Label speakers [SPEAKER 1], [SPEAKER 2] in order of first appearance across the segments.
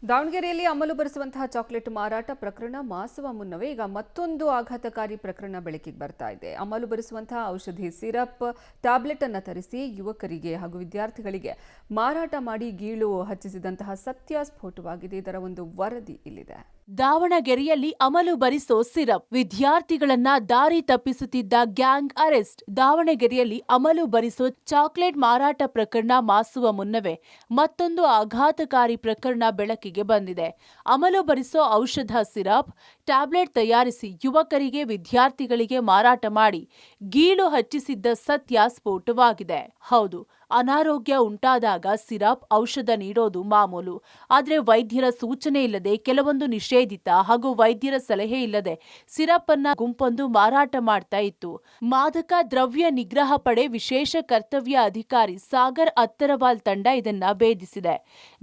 [SPEAKER 1] ದಾವಣಗೆರೆಯಲ್ಲಿ ಅಮಲು ಬರೆಸುವಂತಹ ಚಾಕ್ಲೇಟ್ ಮಾರಾಟ ಪ್ರಕರಣ ಮಾಸುವ ಮುನ್ನವೇ ಈಗ ಮತ್ತೊಂದು ಆಘಾತಕಾರಿ ಪ್ರಕರಣ ಬೆಳಕಿಗೆ ಬರ್ತಾ ಇದೆ. ಅಮಲು ಬರೆಸುವಂತಹ ಔಷಧಿ ಸಿರಪ್ ಟ್ಯಾಬ್ಲೆಟ್ ಅನ್ನು ತರಿಸಿ ಯುವಕರಿಗೆ ಹಾಗೂ ವಿದ್ಯಾರ್ಥಿಗಳಿಗೆ ಮಾರಾಟ ಮಾಡಿ ಗೀಳು ಹಚ್ಚಿಸಿದಂತಹ ಸತ್ಯ ಸ್ಫೋಟವಾಗಿದೆ. ಇದರ ಒಂದು ವರದಿ ಇಲ್ಲಿದೆ.
[SPEAKER 2] ದಾವಣಗೆರೆಯಲ್ಲಿ ಅಮಲು ಬರಿಸೋ ಸಿರಪ್ ವಿದ್ಯಾರ್ಥಿಗಳನ್ನ ದಾರಿ ತಪ್ಪಿಸುತ್ತಿದ್ದ ಗ್ಯಾಂಗ್ ಅರೆಸ್ಟ್. ದಾವಣಗೆರೆಯಲ್ಲಿ ಅಮಲು ಬರಿಸೋ ಚಾಕ್ಲೇಟ್ ಮಾರಾಟ ಪ್ರಕರಣ ಮಾಸುವ ಮುನ್ನವೇ ಮತ್ತೊಂದು ಆಘಾತಕಾರಿ ಪ್ರಕರಣ ಬೆಳಕಿಗೆ ಬಂದಿದೆ. ಅಮಲು ಬರಿಸೋ ಔಷಧ ಸಿರಪ್ ಟ್ಯಾಬ್ಲೆಟ್ ತಯಾರಿಸಿ ಯುವಕರಿಗೆ ವಿದ್ಯಾರ್ಥಿಗಳಿಗೆ ಮಾರಾಟ ಮಾಡಿ ಗೀಳು ಹಚ್ಚಿಸಿದ್ದ ಸತ್ಯ ಸ್ಫೋಟವಾಗಿದೆ. ಹೌದು, ಅನಾರೋಗ್ಯ ಉಂಟಾದಾಗ ಸಿರಪ್ ಔಷಧ ನೀಡೋದು ಮಾಮೂಲು. ಆದರೆ ವೈದ್ಯರ ಸೂಚನೆ ಇಲ್ಲದೆ, ಕೆಲವೊಂದು ನಿಷೇಧಿತ ಹಾಗೂ ವೈದ್ಯರ ಸಲಹೆ ಇಲ್ಲದೆ ಸಿರಪ್ ಅನ್ನ ಗುಂಪೊಂದು ಮಾರಾಟ ಮಾಡ್ತಾ ಇತ್ತು. ಮಾದಕ ದ್ರವ್ಯ ನಿಗ್ರಹ ಪಡೆ ವಿಶೇಷ ಕರ್ತವ್ಯ ಅಧಿಕಾರಿ ಸಾಗರ್ ಅತ್ತರವಾಲ್ ತಂಡ ಇದನ್ನ ಭೇದಿಸಿದೆ.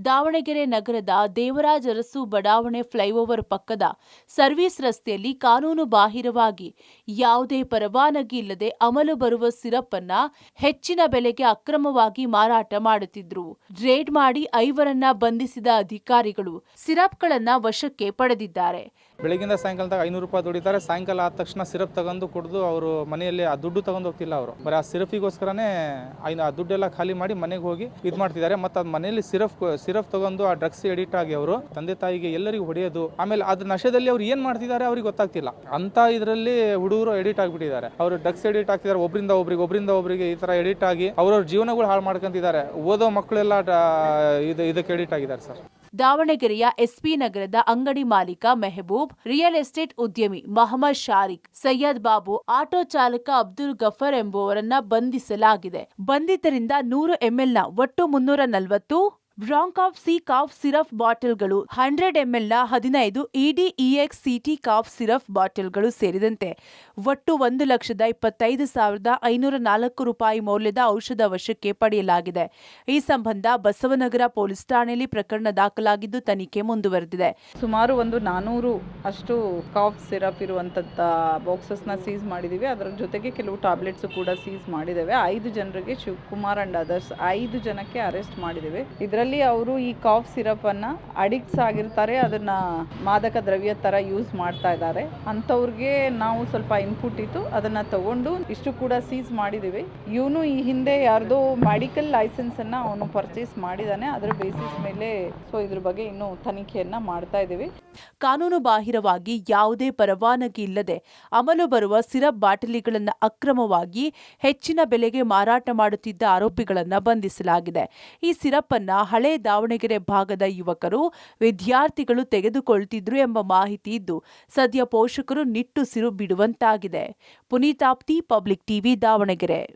[SPEAKER 2] ದಾವಣಗೆರೆ ನಗರದ ದೇವರಾಜ ಅರಸು ಬಡಾವಣೆ ಫ್ಲೈಓವರ್ ಪಕ್ಕದ ಸರ್ವಿಸ್ ರಸ್ತೆಯಲ್ಲಿ ಕಾನೂನು ಬಾಹಿರವಾಗಿ ಯಾವುದೇ ಪರವಾನಗಿ ಇಲ್ಲದೆ ಅಮಲು ಬರುವ ಸಿರಪ್ ಅನ್ನ ಹೆಚ್ಚಿನ ಬೆಲೆಗೆ ಅಕ್ರಮವಾಗಿ ಮಾರಾಟ ಮಾಡುತ್ತಿದ್ರು. ರೇಡ್ ಮಾಡಿ 5 ಬಂಧಿಸಿದ ಅಧಿಕಾರಿಗಳು ಸಿರಪ್ಗಳನ್ನ ವಶಕ್ಕೆ ಪಡೆದಿದ್ದಾರೆ.
[SPEAKER 3] ಬೆಳಗಿಂದ ಸಾಯಂಕಾಲದಾಗ 500 ರೂಪಾಯಿ ದುಡಿತಾರೆ. ಸಾಯಂಕಾಲ ಆದ ತಕ್ಷಣ ಸಿರಪ್ ತಗೊಂಡು ಕುಡಿದು ಅವರು ಮನೆಯಲ್ಲಿ ಆ ದುಡ್ಡು ತಗೊಂಡು ಹೋಗ್ತಿಲ್ಲ. ಅವರು ಬರೀ ಆ ಸಿರಪಿಗೋಸ್ಕರನೇ ಆ ದುಡ್ಡೆಲ್ಲ ಖಾಲಿ ಮಾಡಿ ಮನೆಗೆ ಹೋಗಿ ಇದು ಮಾಡ್ತಿದ್ದಾರೆ. ಮತ್ತು ಅದು ಮನೆಯಲ್ಲಿ ಸಿರಪ್ ತಗೊಂಡು ಆ ಡ್ರಗ್ಸ್ ಎಡಿಟ್ ಆಗಿ ಅವರು ತಂದೆ ತಾಯಿಗೆ ಎಲ್ಲರಿಗೂ ಹೊಡೆಯೋದು. ಆಮೇಲೆ ಅದ್ರ ನಶೆದಲ್ಲಿ ಅವ್ರು ಏನ್ ಮಾಡ್ತಿದ್ದಾರೆ ಅವ್ರಿಗೆ ಗೊತ್ತಾಗ್ತಿಲ್ಲ. ಅಂತ ಇದರಲ್ಲಿ ಹುಡುಗರು ಎಡಿಟ್ ಆಗಿಬಿಟ್ಟಿದ್ದಾರೆ. ಅವರು ಡ್ರಗ್ಸ್ ಎಡಿಟ್ ಆಗ್ತಿದ್ದಾರೆ. ಒಬ್ಬರಿಂದ ಒಬ್ಬರಿಗೆ ಈ ತರ ಎಡಿಟ್ ಆಗಿ ಅವ್ರವ್ರ ಜೀವನಗಳು ಹಾಳು ಮಾಡ್ಕೊಂತಿದ್ದಾರೆ. ಓದೋ ಮಕ್ಕಳೆಲ್ಲ ಇದಕ್ಕೆ ಎಡಿಟ್ ಆಗಿದ್ದಾರೆ ಸರ್.
[SPEAKER 2] ದಾವಣಗೆರೆಯ ಎಸ್ಪಿ ನಗರದ ಅಂಗಡಿ ಮಾಲೀಕ ಮೆಹಬೂಬ್, ರಿಯಲ್ ಎಸ್ಟೇಟ್ ಉದ್ಯಮಿ ಮಹಮ್ಮದ್ ಶಾರಿಕ್, ಸೈಯದ್ ಬಾಬು, ಆಟೋ ಚಾಲಕ ಅಬ್ದುಲ್ ಗಫರ್ ಎಂಬುವರನ್ನ ಬಂಧಿಸಲಾಗಿದೆ. ಬಂಧಿತರಿಂದ 100 ml ಒಟ್ಟು 340 brank of C cough syrup ಬಾಟಲ್ಗಳು, 100 ml 15 EDEXCT ಕಾಫ್ ಸಿರಪ್ ಬಾಟಲ್ಗಳು ಸೇರಿದಂತೆ ಒಟ್ಟು 1,25,504 ರೂಪಾಯಿ ಮೌಲ್ಯದ ಔಷಧ ವಶಕ್ಕೆ ಪಡೆಯಲಾಗಿದೆ. ಈ ಸಂಬಂಧ ಬಸವನಗರ ಪೊಲೀಸ್ ಠಾಣೆಯಲ್ಲಿ ಪ್ರಕರಣ ದಾಖಲಾಗಿದ್ದು ತನಿಖೆ ಮುಂದುವರೆದಿದೆ.
[SPEAKER 4] ಸುಮಾರು 400 ಅಷ್ಟು ಕಾಫ್ ಸಿರಪ್ ಇರುವಂತದ್ದ ಬಾಕ್ಸಸ್ನ ಸೀಸ್ ಮಾಡಿದೀವಿ. ಅದರ ಜೊತೆಗೆ ಕೆಲವು ಟ್ಯಾಬ್ಲೆಟ್ಸ್ ಕೂಡ ಸೀಸ್ ಮಾಡಿದ್ದೇವೆ. 5 ಜನರಿಗೆ ಶಿವಕುಮಾರ್ ಅಂಡ್ ಅದರ್ಸ್ 5 ಜನಕ್ಕೆ ಅರೆಸ್ಟ್ ಮಾಡಿದ್ದೇವೆ. ಇದರಲ್ಲಿ ಅವರು ಈ ಕಾಫ್ ಸಿರಪ್ ಅನ್ನ ಅಡಿಕ್ಟ್ಸ್ ಆಗಿರ್ತಾರೆ, ಅದನ್ನ ಮಾದಕ ದ್ರವ್ಯ ತರ ಯೂಸ್ ಮಾಡ್ತಾ ಇದ್ದಾರೆ. ಅಂತವ್ರಿಗೆ ನಾವು ಸ್ವಲ್ಪ ಇನ್ಪುಟ್ ಇತ್ತು, ಅದನ್ನ ತಗೊಂಡು ಇಷ್ಟು ಕೂಡ ಸೀಸ್ ಮಾಡಿದೀವಿ. ಇವನು ಈ ಹಿಂದೆ ಯಾರ್ದೋ ಮೆಡಿಕಲ್ ಲೈಸೆನ್ಸ್ ಅನ್ನ ಅವನು ಪರ್ಚೇಸ್ ಮಾಡಿದಾನೆ. ಅದರ ಬೇಸಿಸ್ ಮೇಲೆ ಇದ್ರ ಬಗ್ಗೆ ಇನ್ನು ತನಿಖೆಯನ್ನ ಮಾಡ್ತಾ ಇದೀವಿ.
[SPEAKER 2] ಕಾನೂನು ಬಾಹಿರವಾಗಿ ಯಾವುದೇ ಪರವಾನಗಿ ಇಲ್ಲದೆ ಅಮಲು ಬರುವ ಸಿರಪ್ ಬಾಟಲಿಗಳನ್ನು ಅಕ್ರಮವಾಗಿ ಹೆಚ್ಚಿನ ಬೆಲೆಗೆ ಮಾರಾಟ ಮಾಡುತ್ತಿದ್ದ ಆರೋಪಿಗಳನ್ನು ಬಂಧಿಸಲಾಗಿದೆ. ಈ ಸಿರಪ್ ಅನ್ನ ಹಳೆ ದಾವಣಗೆರೆ ಭಾಗದ ಯುವಕರು, ವಿದ್ಯಾರ್ಥಿಗಳು ತೆಗೆದುಕೊಳ್ತಿದ್ರು ಎಂಬ ಮಾಹಿತಿ ಇದ್ದು ಸದ್ಯ ಪೋಷಕರು ನಿಟ್ಟುಸಿರು ಬಿಡುವಂತಾಗಿದೆ. ಪುನೀತಾಪ್ತಿ, ಪಬ್ಲಿಕ್ ಟಿವಿ, ದಾವಣಗೆರೆ.